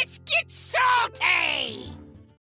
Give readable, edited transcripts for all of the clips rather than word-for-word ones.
Let's get salty!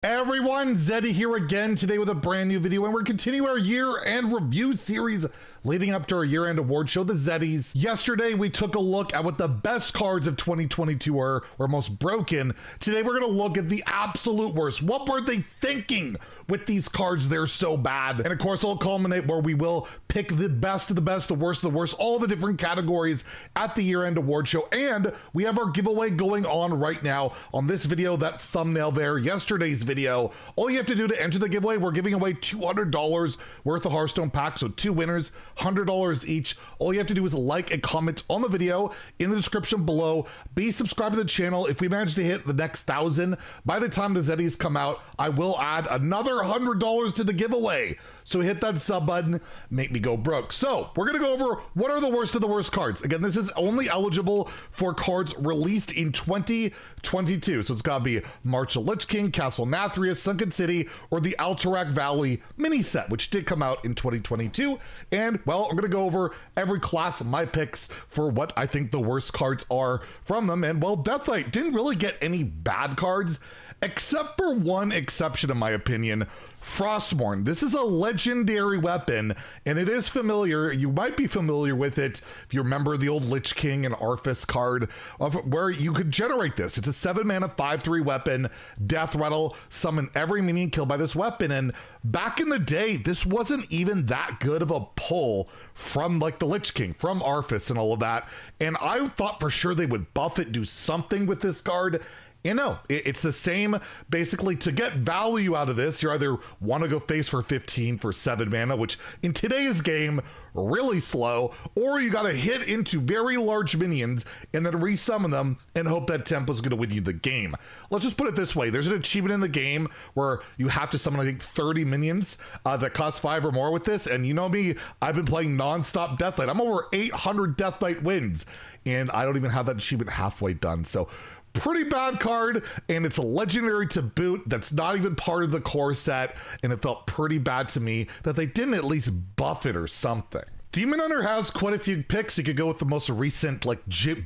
Everyone, Zeddy here again today with a brand new video, and we're continuing our year-end review series leading up to our year-end award show, the Zeddies. Yesterday, we took a look at what the best cards of 2022 are, or most broken. Today, we're gonna look at the absolute worst. What were they thinking with these cards? They're so bad. And of course, it'll culminate where we will pick the best of the best, the worst of the worst, all the different categories at the year-end award show. And we have our giveaway going on right now on this video, that thumbnail there, yesterday's video. All you have to do to enter the giveaway, we're giving away $200 worth of Hearthstone packs, so two winners, $100 each. All you have to do is like and comment on the video in the description below. Be subscribed to the channel. If we manage to hit the next 1,000 by the time the Zeddies come out, I will add another $100 to the giveaway. So hit that sub button, make me go broke. So we're gonna go over what are the worst of the worst cards. Again, this is only eligible for cards released in 2022. So it's gotta be March of Lich King, Castle Nathrius, Sunken City, or the Alterac Valley mini set, which did come out in 2022. And well, I'm gonna go over every class, my picks for what I think the worst cards are from them. And well, Deathlight didn't really get any bad cards, except for one exception in my opinion. Frostmourne. This is a legendary weapon, and it is familiar. You might be familiar with it if you remember the old Lich King and Arthas card, where you could generate this. It's a 7-mana 5/3 weapon, death rattle, summon every minion killed by this weapon. And back in the day, this wasn't even that good of a pull from like the Lich King, from Arthas and all of that. And I thought for sure they would buff it, do something with this card. You know, it's the same. Basically, to get value out of this, you either want to go face for 15 for 7 mana, which in today's game, really slow, or you got to hit into very large minions and then resummon them and hope that tempo's going to win you the game. Let's just put it this way. There's an achievement in the game where you have to summon, I think, 30 minions that cost 5 or more with this. And you know me, I've been playing non-stop Deathlight. I'm over 800 Deathlight wins, and I don't even have that achievement halfway done. So pretty bad card, and it's a legendary to boot that's not even part of the core set, and it felt pretty bad to me that they didn't at least buff it or something. Demon Hunter has quite a few picks. You could go with the most recent like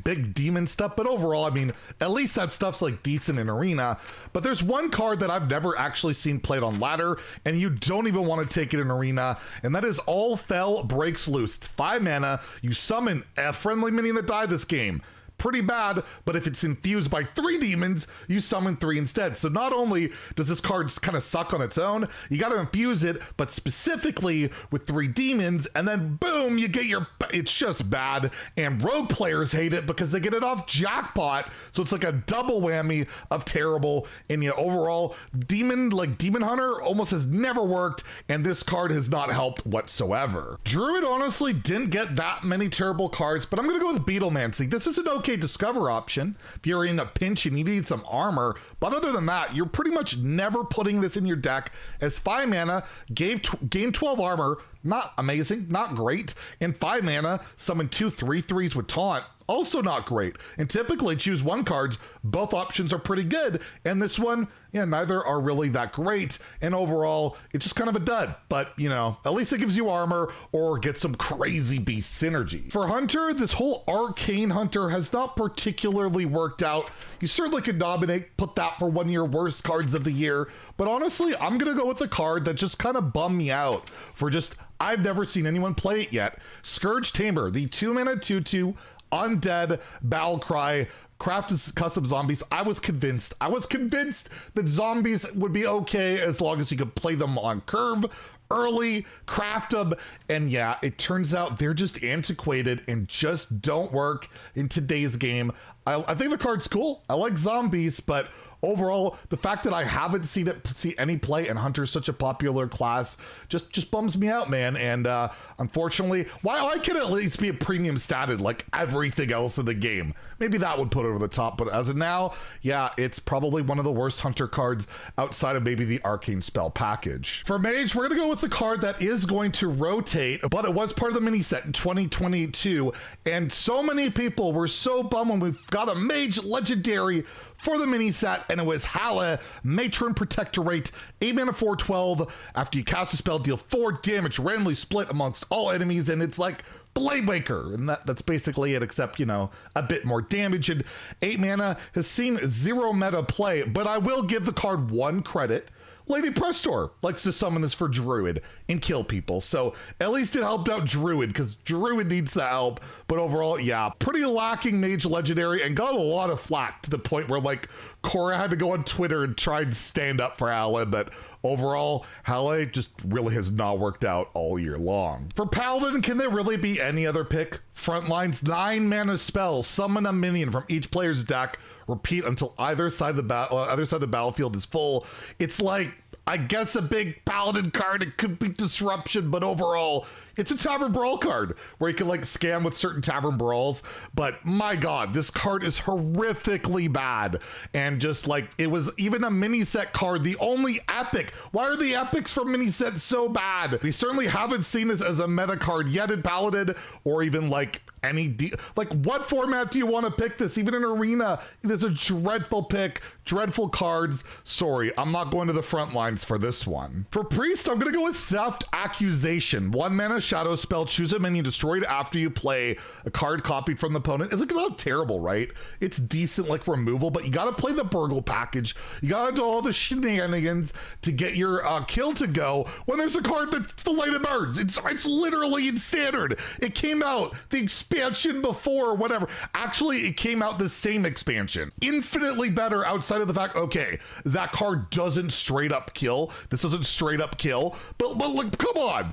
big demon stuff, but overall, I mean, at least that stuff's like decent in arena. But there's one card that I've never actually seen played on ladder, and you don't even want to take it in arena, and that is All Fel Breaks Loose. It's 5 mana, you summon a friendly minion that died this game. Pretty bad, but if it's infused by 3 demons, you summon 3 instead. So not only does this card kind of suck on its own, you got to infuse it, but specifically with 3 demons, and then boom, you get your, it's just bad. And rogue players hate it because they get it off jackpot. So it's like a double whammy of terrible. And yeah, overall, Demon Hunter almost has never worked, and this card has not helped whatsoever. Druid honestly didn't get that many terrible cards, but I'm gonna go with Beetlemancy. This is an okay discover option if you're in a pinch and you need some armor, but other than that, you're pretty much never putting this in your deck. As 5 mana, gain 12 armor, not amazing, not great, and 5 mana, summon 2 3/3s with taunt, also not great. And typically choose 1 cards, both options are pretty good, and this one, yeah, neither are really that great, and overall, it's just kind of a dud. But, you know, at least it gives you armor or get some crazy beast synergy. For Hunter, this whole Arcane Hunter has not particularly worked out. You certainly could nominate, put that for one of your worst cards of the year, but honestly, I'm gonna go with a card that just kind of bummed me out for just, I've never seen anyone play it yet. Scourge Tamer, the 2-mana 2/2 undead battle cry, crafted custom zombies. I was convinced that zombies would be okay as long as you could play them on curve early, craft them, and yeah, it turns out they're just antiquated and just don't work in today's game. I think the card's cool. I like zombies, but overall, the fact that I haven't seen any play, and Hunter's such a popular class just bums me out, man. And unfortunately, while I can at least be a premium statted like everything else in the game, maybe that would put it over the top. But as of now, yeah, it's probably one of the worst Hunter cards outside of maybe the Arcane Spell package. For Mage, we're gonna go with the card that is going to rotate, but it was part of the mini set in 2022, and so many people were so bummed when we got a Mage legendary for the mini set, and it was Hala, Matron Protectorate, 8 mana 4/12. After you cast a spell, deal 4 damage randomly split amongst all enemies, and it's like Bladewaker, and that's basically it, except, you know, a bit more damage. And 8 mana has seen 0 meta play, but I will give the card one credit. Lady Prestor likes to summon this for Druid and kill people, so at least it helped out Druid, because Druid needs the help. But overall, yeah, pretty lacking Mage Legendary, and got a lot of flack to the point where, like, Cora had to go on Twitter and try and stand up for Halle, but overall, Halle just really has not worked out all year long. For Paladin, can there really be any other pick? Frontline's 9 mana spell, summon a minion from each player's deck, repeat until either side of the battlefield is full. It's like, I guess, a big Paladin card. It could be Disruption, but overall, it's a Tavern Brawl card where you can, like, scam with certain Tavern Brawls. But my god, this card is horrifically bad. And just like, it was even a mini set card, the only epic. Why are the epics from mini sets so bad? We certainly haven't seen this as a meta card yet in Paladin, or even like any like, what format do you want to pick this? Even in Arena, it is a dreadful pick, dreadful cards. Sorry, I'm not going to the front lines for this one. For Priest, I'm gonna go with Theft Accusation. 1 mana shadow spell, choose a minion destroyed after you play a card copied from the opponent. It's like, it's not terrible, right? It's decent, like, removal, but you gotta play the burgle package. You gotta do all the shenanigans to get your kill to go when there's a card that's the Light of Birds. It's literally in standard. It came out the expansion before, or whatever. Actually, it came out the same expansion. Infinitely better outside of the fact, okay, that card doesn't straight up kill. This doesn't straight up kill, but like, come on.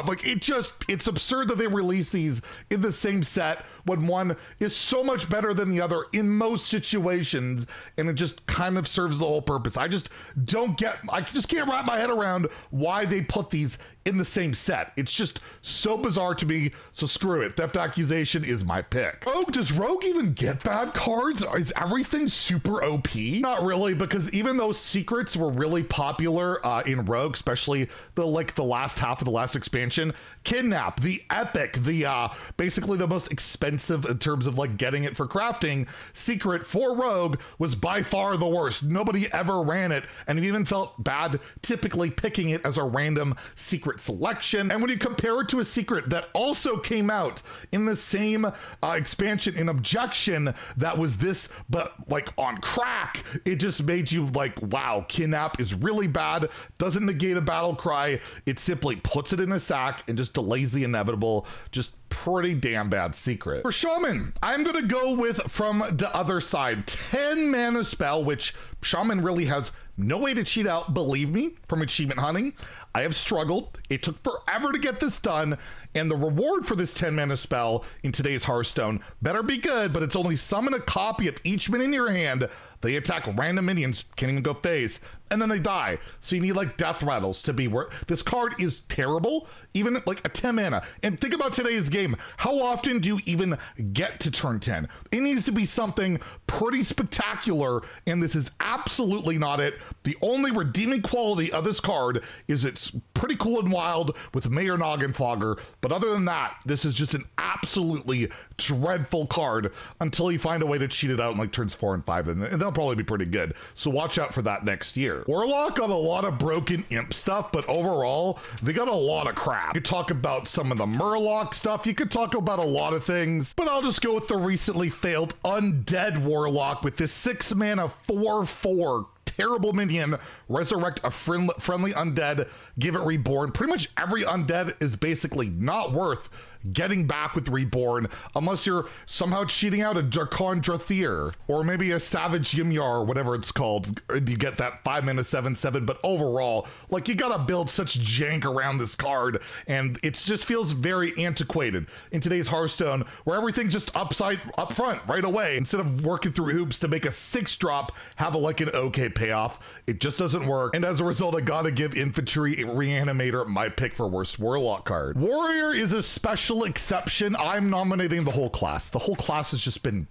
Like, it's absurd that they release these in the same set when one is so much better than the other in most situations, and it just kind of serves the whole purpose. I just can't wrap my head around why they put these in the same set. It's just so bizarre to me, so screw it. Theft Accusation is my pick. Oh, does Rogue even get bad cards? Is everything super OP? Not really, because even though secrets were really popular in Rogue, especially the last half of the last expansion, Kidnap, the epic, the basically the most expensive in terms of, like, getting it for crafting secret for Rogue, was by far the worst. Nobody ever ran it, and it even felt bad typically picking it as a random secret selection. And when you compare it to a secret that also came out in the same expansion in Objection that was this, but like on crack, it just made you like, wow, Kidnap is really bad, doesn't negate a battle cry, it simply puts it in a sack and just delays the inevitable. Just pretty damn bad secret. For Shaman, I'm gonna go with From the Other Side. 10 mana spell, which Shaman really has no way to cheat out, believe me, from achievement hunting. I have struggled. It took forever to get this done, and the reward for this 10 mana spell in today's Hearthstone better be good, but it's only summon a copy of each minion in your hand. They attack random minions, can't even go phase, and then they die. So you need like death rattles to be worth. This card is terrible, even like a 10 mana. And think about today's game. How often do you even get to turn 10? It needs to be something pretty spectacular, and this is absolutely not it. The only redeeming quality of this card is it's pretty cool and wild with Mayor Noggenfogger, but other than that, this is just an absolutely dreadful card until you find a way to cheat it out in like turns 4 and 5, and they'll probably be pretty good. So watch out for that next year. Warlock got a lot of broken imp stuff, but overall, they got a lot of crap. You could talk about some of the Murloc stuff, you could talk about a lot of things, but I'll just go with the recently failed Undead Warlock with this 6 mana 4/4 terrible minion. Resurrect a friendly undead, give it reborn. Pretty much every undead is basically not worth getting back with reborn unless you're somehow cheating out a Darkon Drathier or maybe a Savage Yimyar or whatever it's called. You get that 5 mana 7/7, but overall, like, you gotta build such jank around this card, and it just feels very antiquated in today's Hearthstone, where everything's just up front right away. Instead of working through hoops to make a 6-drop have an okay payoff, it just doesn't work. And as a result, I gotta give Infantry Reanimator my pick for worst Warlock card. Warrior is a special exception. I'm nominating the whole class. The whole class has just been...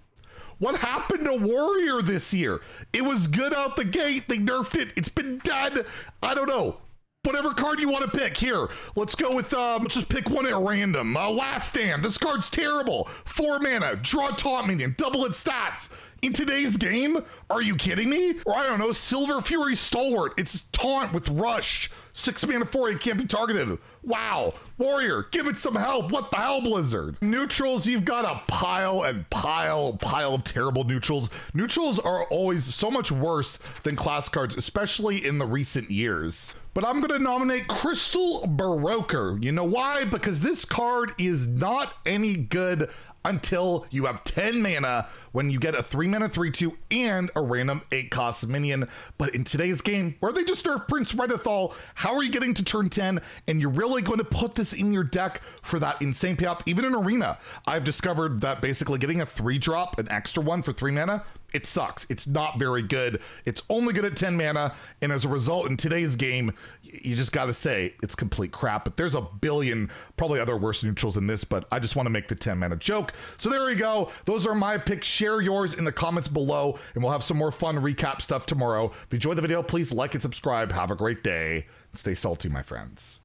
What happened to Warrior this year? It was good out the gate. They nerfed it. It's been dead. I don't know. Whatever card you want to pick. Here, let's go with, let's just pick one at random. Last Stand. This card's terrible. 4 mana. Draw Taunt Minion. Double its stats. In today's game? Are you kidding me? Or I don't know, Silver Fury Stalwart. It's taunt with Rush. 6 mana 4, it can't be targeted. Wow. Warrior, give it some help. What the hell, Blizzard? Neutrals, you've got a pile of terrible neutrals. Neutrals are always so much worse than class cards, especially in the recent years. But I'm gonna nominate Crystal Baroker. You know why? Because this card is not any good until you have 10 mana when you get a 3 mana 3/2 and a random 8 cost minion. But in today's game, where they just nerfed Prince Redithal, how are you getting to turn 10 and you're really going to put this in your deck for that insane payoff? Even in Arena, I've discovered that basically getting a 3-drop, an extra one for 3 mana, it sucks. It's not very good. It's only good at 10 mana, and as a result, in today's game, you just gotta say, it's complete crap. But there's a billion, probably other worse neutrals than this, but I just want to make the 10 mana joke. So there we go. Those are my picks. Share yours in the comments below, and we'll have some more fun recap stuff tomorrow. If you enjoyed the video, please like and subscribe. Have a great day, and stay salty, my friends.